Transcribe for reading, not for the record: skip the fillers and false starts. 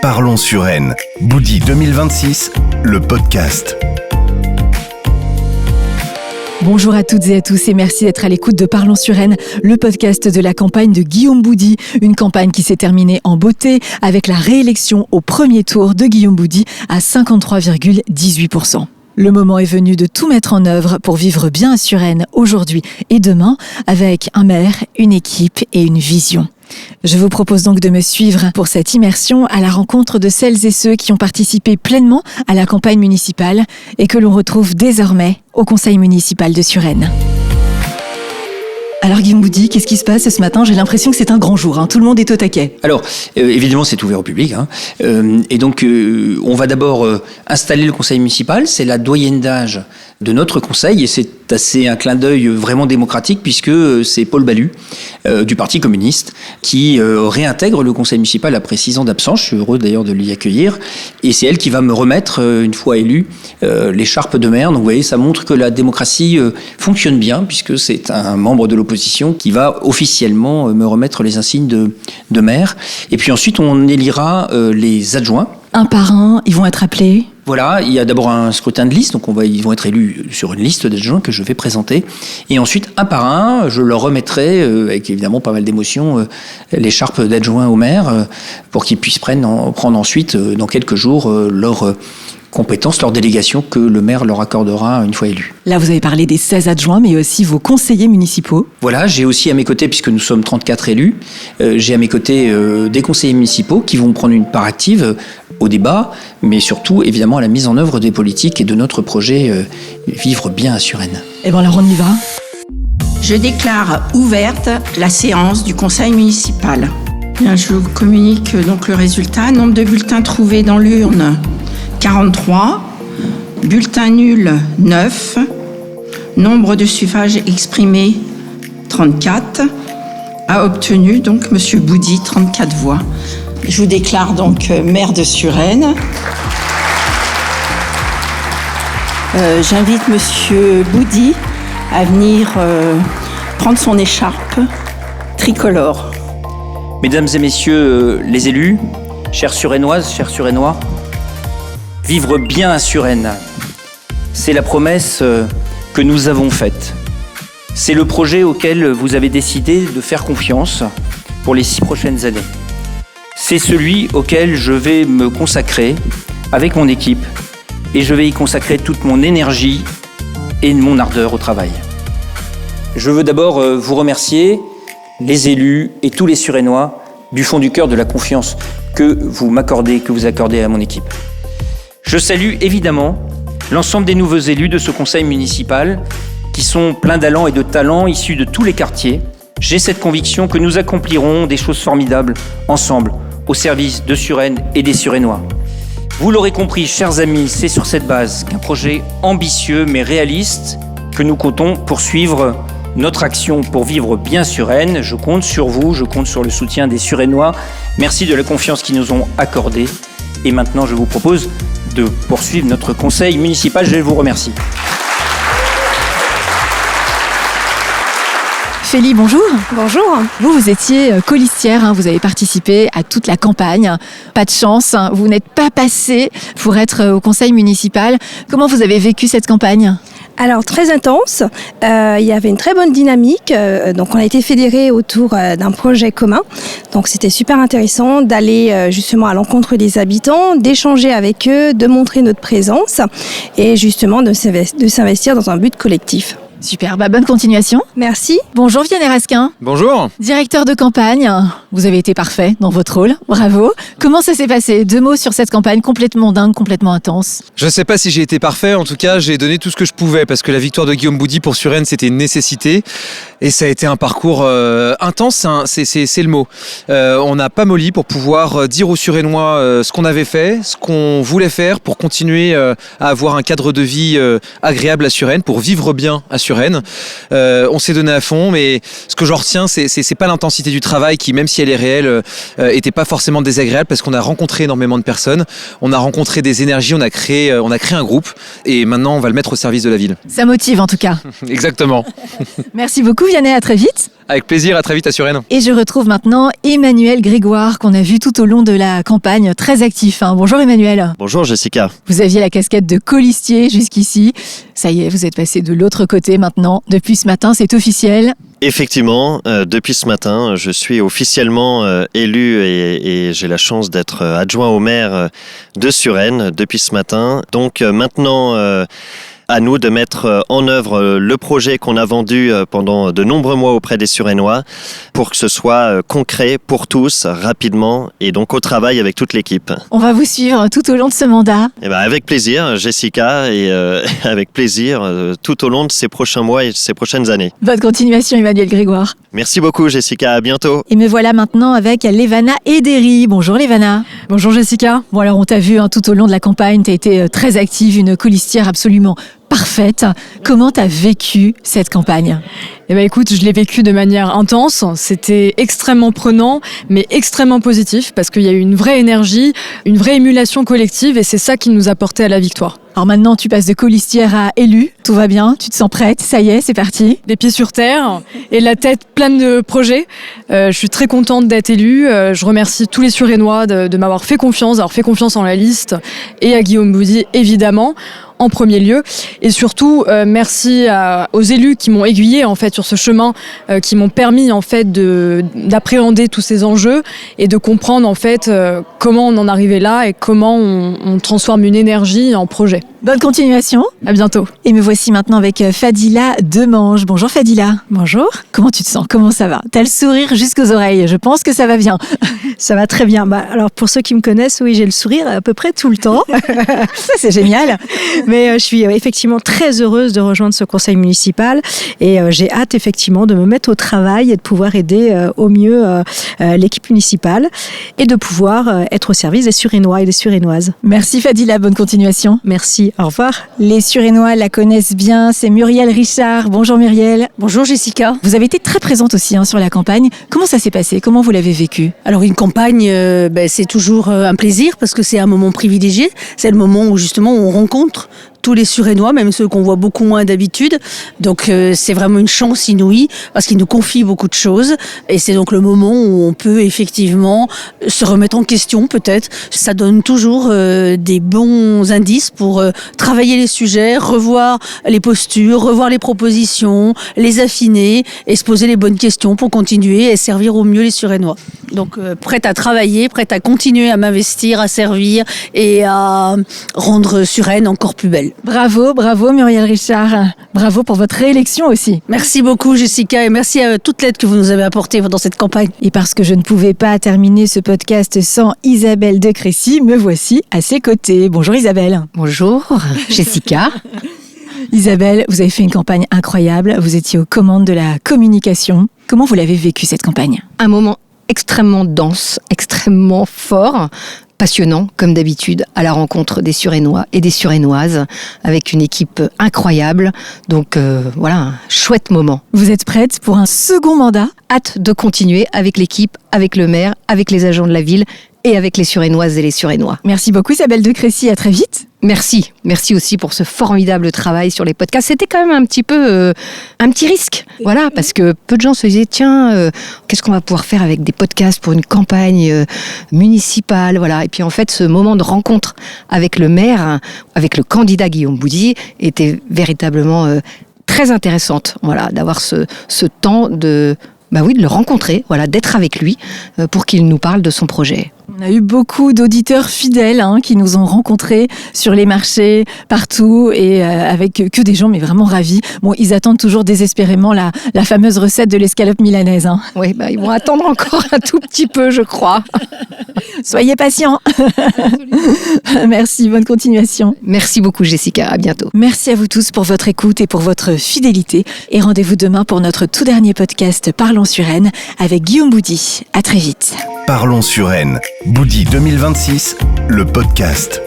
Parlons Suresnes, Boudy 2026, le podcast. Bonjour à toutes et à tous et merci d'être à l'écoute de Parlons Suresnes, le podcast de la campagne de Guillaume Boudy. Une campagne qui s'est terminée en beauté avec la réélection au premier tour de Guillaume Boudy à 53,18%. Le moment est venu de tout mettre en œuvre pour vivre bien à Suresnes aujourd'hui et demain avec un maire, une équipe et une vision. Je vous propose donc de me suivre pour cette immersion à la rencontre de celles et ceux qui ont participé pleinement à la campagne municipale et que l'on retrouve désormais au conseil municipal de Suresnes. Alors Guillaume Boudy, qu'est-ce qui se passe ce matin ? J'ai l'impression que c'est un grand jour, tout le monde est au taquet. Alors, évidemment, c'est ouvert au public. Et donc, on va d'abord installer le conseil municipal. C'est la doyenne d'âge de notre conseil et c'est assez un clin d'œil vraiment démocratique puisque c'est Paul Ballu du Parti communiste qui réintègre le conseil municipal après 6 ans d'absence. Je suis heureux d'ailleurs de l'y accueillir et c'est elle qui va me remettre, une fois élue, l'écharpe de maire. Donc vous voyez, ça montre que la démocratie fonctionne bien puisque c'est un membre de l'opposition qui va officiellement me remettre les insignes de maire. Et puis ensuite, on élira les adjoints. Un par un, ils vont être appelés. Voilà, il y a d'abord un scrutin de liste, donc ils vont être élus sur une liste d'adjoints que je vais présenter. Et ensuite, un par un, je leur remettrai, avec évidemment pas mal d'émotion, l'écharpe d'adjoint au maire, pour qu'ils puissent prendre ensuite, dans quelques jours, leur compétences, leur délégation que le maire leur accordera une fois élu. Là, vous avez parlé des 16 adjoints, mais aussi vos conseillers municipaux. Voilà, j'ai aussi à mes côtés, puisque nous sommes 34 élus, j'ai à mes côtés des conseillers municipaux qui vont prendre une part active au débat, mais surtout, évidemment, à la mise en œuvre des politiques et de notre projet Vivre bien à Suresnes. Eh bien, alors on y va. Je déclare ouverte la séance du conseil municipal. Bien, je vous communique donc le résultat. Nombre de bulletins trouvés dans l'urne, 43. Bulletin nul, 9. Nombre de suffrages exprimés, 34. A obtenu donc Monsieur Boudy 34 voix. Je vous déclare donc maire de Suresnes. J'invite Monsieur Boudy à venir prendre son écharpe tricolore. Mesdames et messieurs les élus, chères Suresnoises, chers Suresnois, vivre bien à Suresnes, c'est la promesse que nous avons faite. C'est le projet auquel vous avez décidé de faire confiance pour les 6 prochaines années. C'est celui auquel je vais me consacrer avec mon équipe et je vais y consacrer toute mon énergie et mon ardeur au travail. Je veux d'abord vous remercier, les élus et tous les Suresnois, du fond du cœur de la confiance que vous accordez à mon équipe. Je salue évidemment l'ensemble des nouveaux élus de ce conseil municipal qui sont pleins d'allant et de talent issus de tous les quartiers. J'ai cette conviction que nous accomplirons des choses formidables ensemble au service de Suresnes et des Suresnois. Vous l'aurez compris, chers amis, c'est sur cette base qu'un projet ambitieux mais réaliste que nous comptons poursuivre notre action pour vivre bien Suresnes. Je compte sur vous, je compte sur le soutien des Suresnois. Merci de la confiance qu'ils nous ont accordée. Et maintenant, je vous propose de poursuivre notre conseil municipal. Je vous remercie. Félie, bonjour. Bonjour. Vous étiez colistière, vous avez participé à toute la campagne. Pas de chance, vous n'êtes pas passé pour être au conseil municipal. Comment vous avez vécu cette campagne ? Alors, très intense. Il y avait une très bonne dynamique. Donc, on a été fédérés autour d'un projet commun. Donc, c'était super intéressant d'aller justement à l'encontre des habitants, d'échanger avec eux, de montrer notre présence et justement de s'investir dans un but collectif. Super, bonne continuation. Merci. Bonjour Vianney Raskin. Bonjour. Directeur de campagne, vous avez été parfait dans votre rôle, bravo. Comment ça s'est passé ? 2 mots sur cette campagne complètement dingue, complètement intense. Je ne sais pas si j'ai été parfait, en tout cas j'ai donné tout ce que je pouvais parce que la victoire de Guillaume Boudy pour Suresnes c'était une nécessité et ça a été un parcours intense, c'est le mot. On n'a pas molli pour pouvoir dire aux Suresnois ce qu'on avait fait, ce qu'on voulait faire pour continuer à avoir un cadre de vie agréable à Suresnes, pour vivre bien à Suresnes. sur Rennes. On s'est donné à fond, mais ce que j'en retiens, c'est pas l'intensité du travail qui, même si elle est réelle, était pas forcément désagréable parce qu'on a rencontré énormément de personnes, on a rencontré des énergies, on a créé un groupe et maintenant on va le mettre au service de la ville. Ça motive en tout cas. Exactement. Merci beaucoup Vianney, à très vite. Avec plaisir, à très vite à Suresnes. Et je retrouve maintenant Emmanuel Grégoire qu'on a vu tout au long de la campagne, très actif. Bonjour Emmanuel. Bonjour Jessica. Vous aviez la casquette de colistier jusqu'ici. Ça y est, vous êtes passé de l'autre côté maintenant. Depuis ce matin, c'est officiel. Effectivement, depuis ce matin, je suis officiellement élu et j'ai la chance d'être adjoint au maire de Suresnes depuis ce matin. Donc maintenant, à nous de mettre en œuvre le projet qu'on a vendu pendant de nombreux mois auprès des Suresnois pour que ce soit concret pour tous, rapidement et donc au travail avec toute l'équipe. On va vous suivre tout au long de ce mandat. Et avec plaisir, Jessica, et avec plaisir tout au long de ces prochains mois et ces prochaines années. Bonne continuation Emmanuel Grégoire. Merci beaucoup Jessica, à bientôt. Et me voilà maintenant avec Lévana Ederi. Bonjour Lévana. Bonjour Jessica. Bon alors on t'a vu tout au long de la campagne, tu as été très active, une colistière absolument parfaite. Comment tu as vécu cette campagne ? Eh ben écoute, je l'ai vécu de manière intense. C'était extrêmement prenant, mais extrêmement positif parce qu'il y a eu une vraie énergie, une vraie émulation collective et c'est ça qui nous a porté à la victoire. Alors maintenant, tu passes de colistière à élu. Tout va bien, tu te sens prête, ça y est, c'est parti. Les pieds sur terre et la tête pleine de projets. Je suis très contente d'être élue. Je remercie tous les Suresnois de m'avoir fait confiance, d'avoir fait confiance en la liste et à Guillaume Boudy, évidemment, en premier lieu. Et surtout, merci aux élus qui m'ont aiguillée en fait sur ce chemin, qui m'ont permis en fait d'appréhender tous ces enjeux et de comprendre en fait comment on en arrivait là et comment on transforme une énergie en projet. Bonne continuation. À bientôt. Et me voici maintenant avec Fadila Demange. Bonjour Fadila. Bonjour. Comment tu te sens ? Comment ça va ? T'as le sourire jusqu'aux oreilles. Je pense que ça va bien. Ça va très bien. Alors pour ceux qui me connaissent, oui, j'ai le sourire à peu près tout le temps. Ça c'est génial. Mais je suis effectivement très heureuse de rejoindre ce conseil municipal et j'ai hâte effectivement de me mettre au travail et de pouvoir aider au mieux l'équipe municipale et de pouvoir être au service des Suresnois et des Suresnoises. Merci Fadila, bonne continuation. Merci. Au revoir. Les Suresnois la connaissent bien, c'est Muriel Richard. Bonjour Muriel. Bonjour Jessica. Vous avez été très présente aussi sur la campagne. Comment ça s'est passé ? Comment vous l'avez vécu ? Alors une campagne, c'est toujours un plaisir parce que c'est un moment privilégié. C'est le moment où justement on rencontre tous les Suresnois, même ceux qu'on voit beaucoup moins d'habitude. Donc c'est vraiment une chance inouïe parce qu'ils nous confient beaucoup de choses. Et c'est donc le moment où on peut effectivement se remettre en question peut-être. Ça donne toujours des bons indices pour travailler les sujets, revoir les postures, revoir les propositions, les affiner et se poser les bonnes questions pour continuer et servir au mieux les Suresnois. Donc prête à travailler, prête à continuer à m'investir, à servir et à rendre Suresnes encore plus belle. Bravo, bravo Muriel Richard. Bravo pour votre réélection aussi. Merci beaucoup Jessica et merci à toute l'aide que vous nous avez apportée dans cette campagne. Et parce que je ne pouvais pas terminer ce podcast sans Isabelle de Crécy, me voici à ses côtés. Bonjour Isabelle. Bonjour Jessica. Isabelle, vous avez fait une campagne incroyable. Vous étiez aux commandes de la communication. Comment vous l'avez vécu cette campagne ? Un moment extrêmement dense, extrêmement fort, passionnant, comme d'habitude, à la rencontre des Suresnois et des Suresnoises, avec une équipe incroyable. Donc voilà, un chouette moment. Vous êtes prête pour un second mandat ? Hâte de continuer avec l'équipe, avec le maire, avec les agents de la ville et avec les Suresnoises et les Suresnois. Merci beaucoup Isabelle de Crécy, à très vite. Merci aussi pour ce formidable travail sur les podcasts. C'était quand même un petit risque, voilà, parce que peu de gens se disaient tiens, qu'est-ce qu'on va pouvoir faire avec des podcasts pour une campagne municipale, voilà. Et puis en fait, ce moment de rencontre avec le maire, avec le candidat Guillaume Boudy, était véritablement très intéressante, voilà, d'avoir ce temps de le rencontrer, voilà, d'être avec lui pour qu'il nous parle de son projet. On a eu beaucoup d'auditeurs fidèles qui nous ont rencontrés sur les marchés, partout, et avec que des gens mais vraiment ravis. Bon, ils attendent toujours désespérément la fameuse recette de l'escalope milanaise. Oui, ils vont attendre encore un tout petit peu, je crois. Soyez patients. Merci, bonne continuation. Merci beaucoup Jessica, à bientôt. Merci à vous tous pour votre écoute et pour votre fidélité. Et rendez-vous demain pour notre tout dernier podcast Parlons Suresnes avec Guillaume Boudy. À très vite. Parlons Suresnes, Boudy 2026, le podcast.